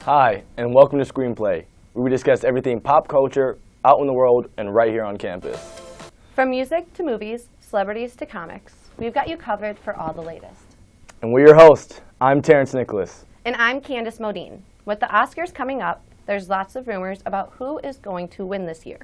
Hi, and welcome to ScreenPlay, where we discuss everything pop culture, out in the world, and right here on campus. From music to movies, celebrities to comics, we've got you covered for all the latest. And we're your hosts. I'm Terrence Nicholas. And I'm Candace Modine. With the Oscars coming up, there's lots of rumors about who is going to win this year.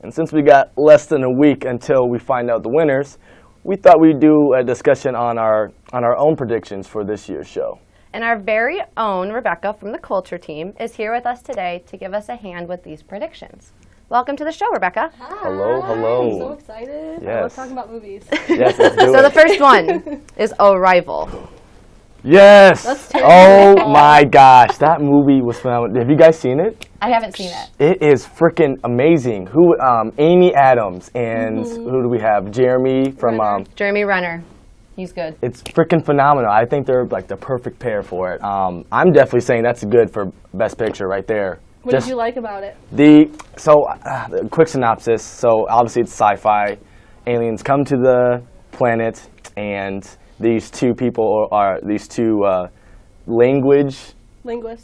And since we got less than a week until we find out the winners, we thought we'd do a discussion on our own predictions for this year's show. And our very own Rebecca from the Culture Team is here with us today to give us a hand with these predictions. Welcome to the show, Rebecca. Hi. Hello. I'm so excited. Yes. I love talking about movies. Yes, let's do it. So the first one is Arrival. Yes! That's Oh terrible. my gosh, that movie was phenomenal. Have you guys seen it? I haven't seen it. It is freaking amazing. Amy Adams and who do we have? Jeremy from Renner. Jeremy Renner. He's good. It's freaking phenomenal. I think they're like the perfect pair for it. I'm definitely saying that's good for Best Picture right there. What did you like about it? The quick synopsis. So obviously it's sci-fi. Aliens come to the planet, and these two people are Linguist,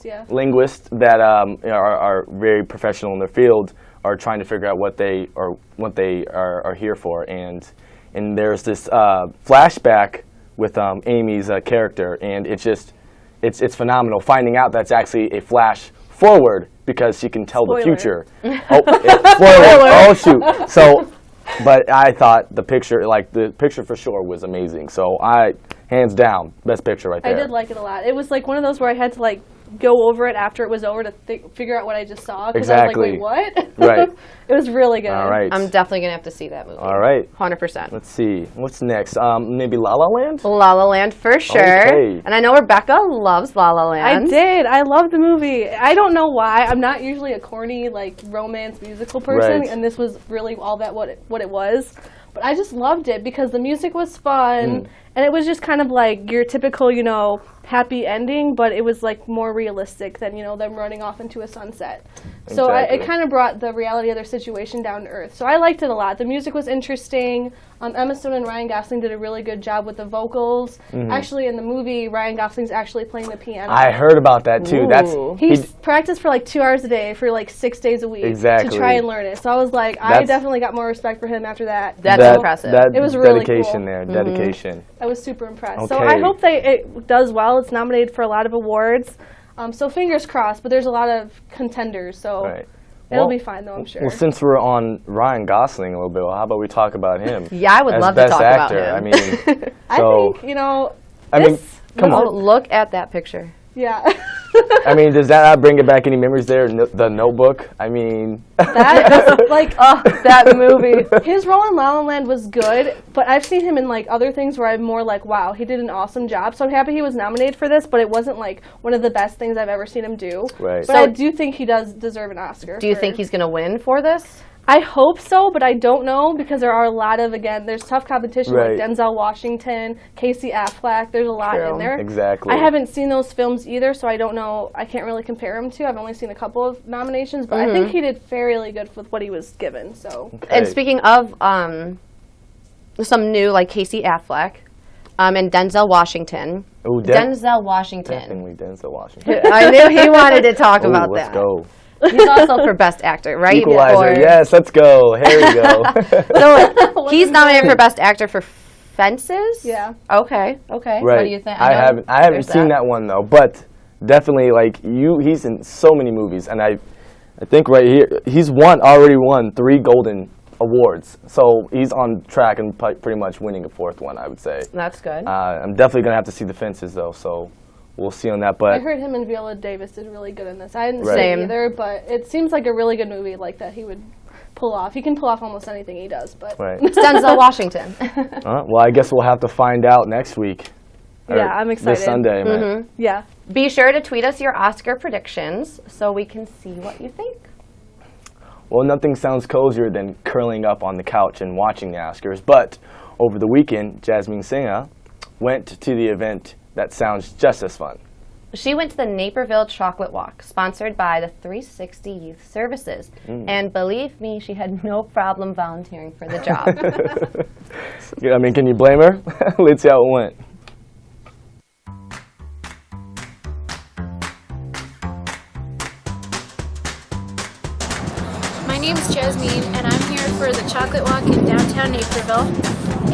yeah. linguists that are very professional in their field, are trying to figure out what they are here for, and there's this flashback with Amy's character, and it's phenomenal finding out that's actually a flash forward because she can tell Spoiler. the future. Spoiler! Oh shoot! So, but I thought the picture for sure was amazing. So hands down, Best Picture right there. I did like it a lot. It was like one of those where I had to like go over it after it was over to figure out what I just saw. Exactly. I was like, wait, what? Right. It was really good. All right. I'm definitely going to have to see that movie. All right. 100%. Let's see. What's next? Maybe La La Land? La La Land for sure. Okay. And I know Rebecca loves La La Land. I did. I loved the movie. I don't know why. I'm not usually a corny like romance musical person, Right. and this was really all that what it was. But I just loved it because the music was fun, and it was just kind of like your typical, happy ending, but it was like more realistic than them running off into a sunset. So Exactly. it kind of brought the reality of their situation down to earth. So I liked it a lot. The music was interesting. Emma Stone and Ryan Gosling did a really good job with the vocals. Actually, in the movie, Ryan Gosling's actually playing the piano. I heard about that too. Ooh. He's practiced for like 2 hours a day for like 6 days a week Exactly. to try and learn it. So I was like, I definitely got more respect for him after that. That's impressive. It was really dedication cool. there. Dedication. I was super impressed. So Okay. I hope it does well. It's nominated for a lot of awards. So fingers crossed, but there's a lot of contenders. So Right. it'll Well- be fine though, I'm sure. Well, since we're on Ryan Gosling a little bit, how about we talk about him? Yeah, I would as love to Best talk actor. about him. I mean, I so think, come Oh, on. look at that picture. yeah. I mean, does that not bring it back any memories there? The Notebook. I mean, That, like, That movie. his role in La La Land was good, but I've seen him in like other things where I'm more like, wow, he did an awesome job. So I'm happy he was nominated for this, but it wasn't like one of the best things I've ever seen him do. Right. But I do think he does deserve an Oscar. Do you think he's going to win for this? I hope so, but I don't know because there are a lot of, there's tough competition Right. like Denzel Washington, Casey Affleck. There's a lot True. in there. Exactly. I haven't seen those films either, so I don't know. I can't really compare him to. I've only seen a couple of nominations, but I think he did fairly good with what he was given. So okay. And speaking of some new, like Casey Affleck and Denzel Washington. Ooh, Denzel Washington. definitely Denzel Washington. I knew he wanted to talk Ooh, about let's that. go. He's also for Best Actor, right? Equalizer. Or- Yes, let's go. Here we go. So he's nominated for Best Actor for Fences? yeah. Okay. Right. What do you think? I haven't there's seen that one though, but definitely he's in so many movies, and I think right here he's already won 3 Golden Awards, so he's on track and pretty much winning a 4th one, I would say. That's good. I'm definitely gonna have to see The Fences though, so we'll see on that. But I heard him and Viola Davis did really good in this. I didn't Right. see Same. it either, but it seems like a really good movie like that he would pull off. He can pull off almost anything he does, but right. It's Denzel Washington. Well, I guess we'll have to find out next week. Or Yeah, I'm excited. This Sunday, man. yeah. Be sure to tweet us your Oscar predictions so we can see what you think. Well, nothing sounds cozier than curling up on the couch and watching the Oscars, but over the weekend, Jasmine Singha went to the event that sounds just as fun. She went to the Naperville Chocolate Walk, sponsored by the 360 Youth Services. And believe me, she had no problem volunteering for the job. I mean, can you blame her? Let's see how it went. name's Jasmine, and I'm here for the Chocolate Walk in downtown Naperville.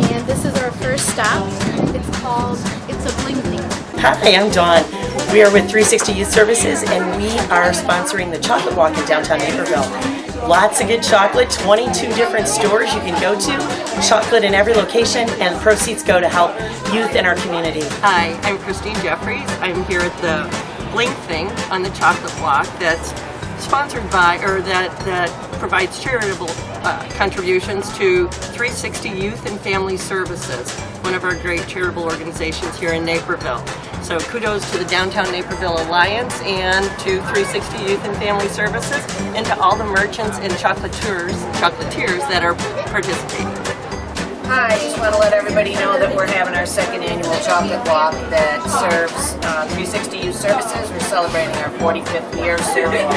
And this is our first stop. It's called It's a Bling Thing. Hi, I'm Dawn. We are with 360 Youth Services, and we are sponsoring the Chocolate Walk in downtown Naperville. Lots of good chocolate, 22 different stores you can go to, chocolate in every location, and proceeds go to help youth in our community. Hi, I'm Christine Jeffries. I'm here at the Bling Thing on the Chocolate Walk that's sponsored by, or that provides charitable contributions to 360 Youth and Family Services, one of our great charitable organizations here in Naperville. So kudos to the Downtown Naperville Alliance and to 360 Youth and Family Services and to all the merchants and chocolatiers that are participating. Hi, I just want to let everybody know that we're having our second annual chocolate walk that serves 360 Youth Services. We're celebrating our 45th year serving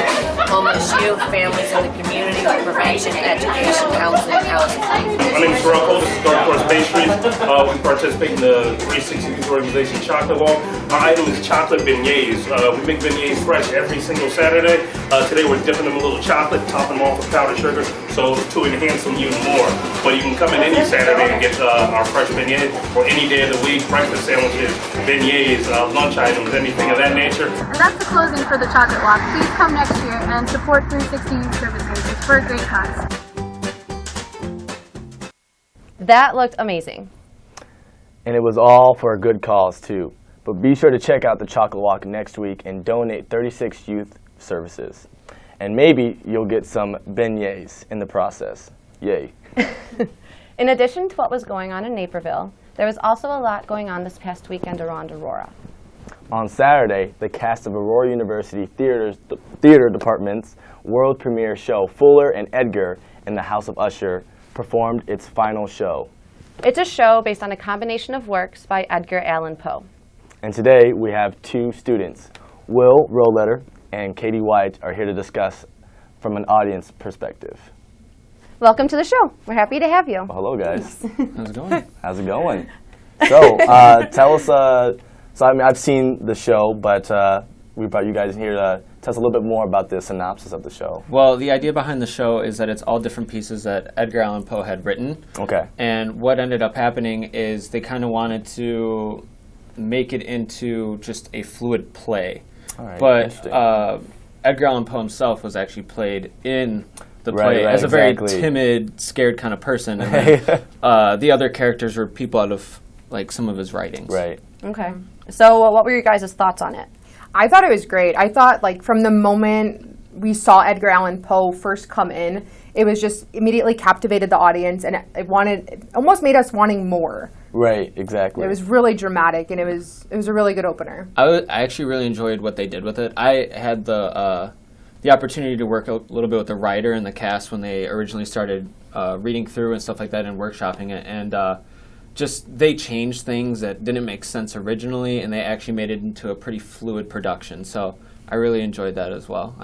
homeless youth, families in the community with prevention, education, counseling, housing. My name is Rocco. This is Dark Horse Pastries. We participate in the 360 Youth Organization Chocolate Walk. Our item is chocolate beignets. We make beignets fresh every single Saturday. Today we're dipping them in a little chocolate, topping them off with powdered sugar, so to enhance them even more. But you can come in any Saturday and get our fresh beignet, or any day of the week, breakfast sandwiches, beignets, lunch items, anything of that nature. And that's the closing for the Chocolate Walk. Please come next year and support 360 Youth Services. It's for a great cause. That looked amazing. And it was all for a good cause, too. But be sure to check out the Chocolate Walk next week and donate 36 Youth Services. And maybe you'll get some beignets in the process. Yay. In addition to what was going on in Naperville, there was also a lot going on this past weekend around Aurora. On Saturday, the cast of Aurora University Theater Department's world premiere show, Fuller and Edgar in the House of Usher, performed its final show. It's a show based on a combination of works by Edgar Allan Poe. And today we have two students. Will Roletter and Katie White are here to discuss from an audience perspective. Welcome to the show. We're happy to have you. Well, hello, guys. How's it going? How's it going? So, tell us, so I mean, I've seen the show, but we brought you guys here to tell us a little bit more about the synopsis of the show. Well, the idea behind the show is that it's all different pieces that Edgar Allan Poe had written. Okay. And what ended up happening is they kind of wanted to make it into just a fluid play. All right, but interesting. Edgar Allan Poe himself was actually played in the Right, play right, as a very exactly. timid, scared kind of person. And then, the other characters were people out of like some of his writings. Right. Okay. So what were your guys' thoughts on it? I thought it was great. I thought, like, from the moment we saw Edgar Allan Poe first come in, it was just immediately captivated the audience, and it almost made us wanting more. Right, exactly. It was really dramatic, and it was a really good opener. I actually really enjoyed what they did with it. I had the opportunity to work a little bit with the writer and the cast when they originally started reading through and stuff like that and workshopping it, and just they changed things that didn't make sense originally, and they actually made it into a pretty fluid production. So I really enjoyed that as well.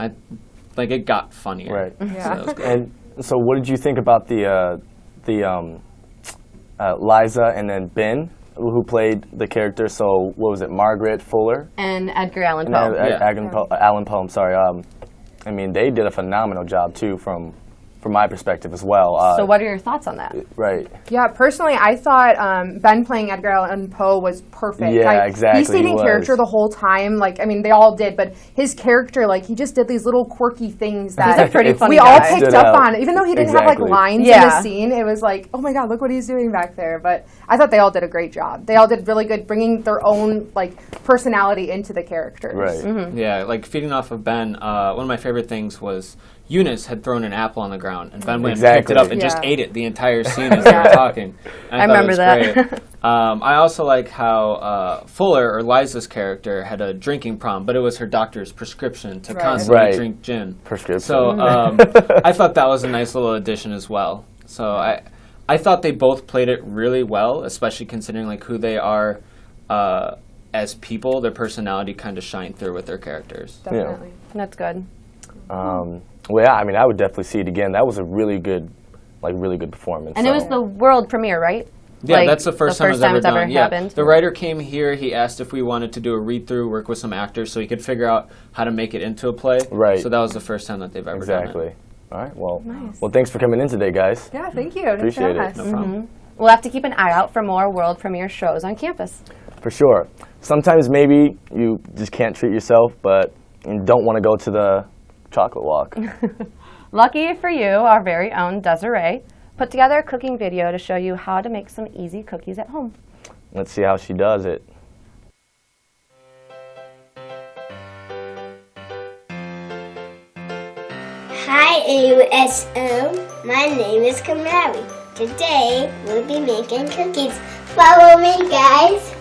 It got funnier. Right. So that was good. And so, what did you think about the Liza and then Ben, who played the character? So, what was it, Margaret Fuller? And Edgar Allan And Poe. Allan Poe, I'm sorry. I mean, they did a phenomenal job, too, from my perspective as well. So what are your thoughts on that? Right. Yeah, personally, I thought Ben playing Edgar Allan Poe was perfect. Yeah, exactly, He stayed he in was. character the whole time. Like, I mean, they all did, but his character, like, he just did these little quirky things that He's a pretty funny we all guy. picked Stood up out. on. Even though he didn't have, like, Exactly. lines in Yeah. the scene, it was like, oh my God, look what he's doing back there. But I thought they all did a great job. They all did really good, bringing their own, like, personality into the characters. Right. Mm-hmm. Yeah, like feeding off of Ben, one of my favorite things was Eunice had thrown an apple on the ground, and Ben went and picked it up and just Yeah. ate it the entire scene as they were talking. And I thought it remember was that. great. I also like how Fuller, or Liza's character, had a drinking problem, but it was her doctor's prescription to constantly Right. drink gin. Prescription. So I thought that was a nice little addition as well. So I thought they both played it really well, especially considering like who they are as people. Their personality kind of shined through with their characters. Definitely. That's good. Well, yeah, I mean, I would definitely see it again. That was a really good performance. And it was the world premiere, right? Yeah, Like, that's the first the time first it's ever time it's ever done. Yeah, happened. the writer came here. He asked if we wanted to do a read-through, work with some actors, so he could figure out how to make it into a play. Right. So that was the first time that they've ever done Exactly. it. All right. Well, well, thanks for coming in today, guys. Yeah, thank you. Thanks for Appreciate having it. us. No problem. We'll have to keep an eye out for more world premiere shows on campus. For sure. Sometimes maybe you just can't treat yourself, but you don't want to go to the chocolate walk. Lucky for you, our very own Desiree put together a cooking video to show you how to make some easy cookies at home. Let's see how she does it. Hi AUSM, my name is Kamari. Today we'll be making cookies. Follow me guys.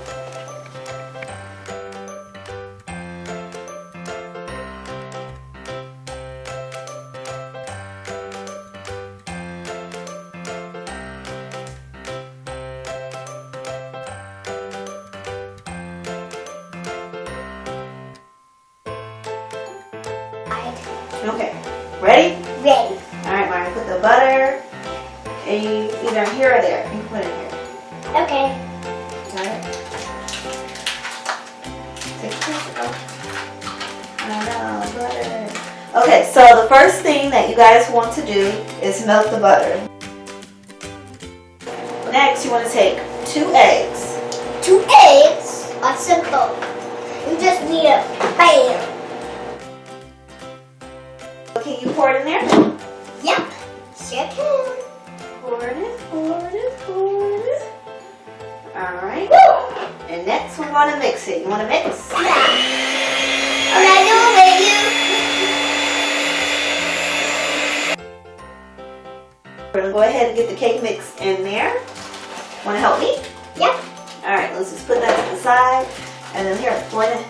Okay, ready? Ready. Alright, Martin, put the butter, and you either here or there. You can put it here. Okay. Alright? Take a picture. Butter. Okay, so the first thing that you guys want to do is melt the butter. Next, you want to take 2 eggs. 2 eggs are simple. You just need a pan. Can you pour it in there? Yep, sure can. Pour it. Alright. And next we want to mix it. You want to mix? Yeah. Can I do it with you? We're going to go ahead and get the cake mix in there. Want to help me? Yep. Alright, let's just put that to the side. And then here, pour it in.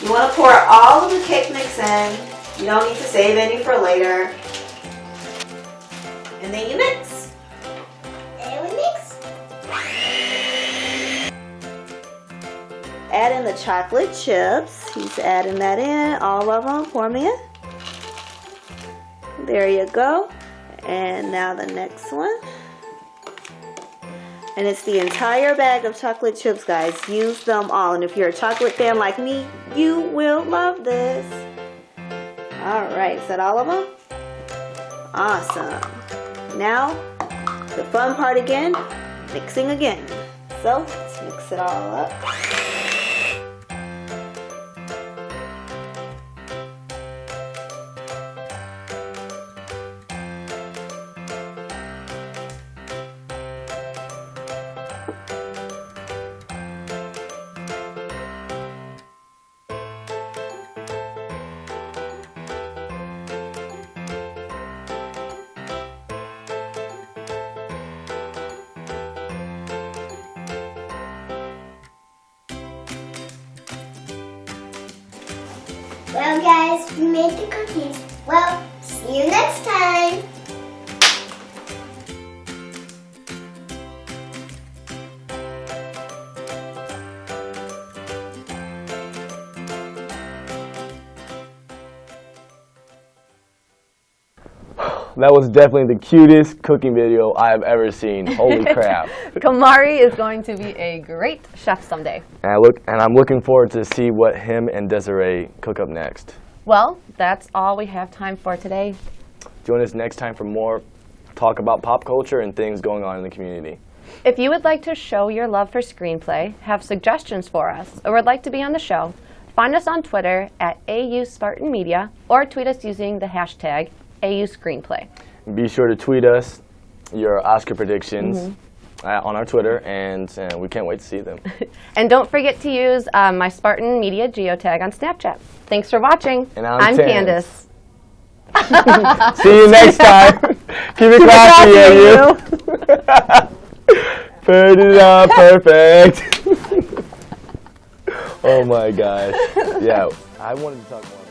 You want to pour all of the cake mix in. You don't need to save any for later. And then you mix. And we mix. Add in the chocolate chips. He's adding that in. All of them. Pour them in. There you go. And now the next one. And it's the entire bag of chocolate chips, guys. Use them all. And if you're a chocolate fan like me, you will love this. Alright, is that all of them? Awesome. Now, the fun part again, mixing again. So, let's mix it all up. Well guys, we made the cookies. Well, see you next time. That was definitely the cutest cooking video I have ever seen. Holy crap. Kamari is going to be a great chef someday. And I'm looking forward to see what him and Desiree cook up next. Well, that's all we have time for today. Join us next time for more talk about pop culture and things going on in the community. If you would like to show your love for ScreenPlay, have suggestions for us, or would like to be on the show, find us on Twitter at AU Spartan Media or tweet us using the hashtag AU Screenplay. Be sure to tweet us your Oscar predictions on our Twitter, and we can't wait to see them. And don't forget to use my Spartan Media geotag on Snapchat. Thanks for watching. And I'm Candace. See you next time. Keep it classy, AU. Put it up, perfect. Oh my gosh. Yeah, I wanted to talk more.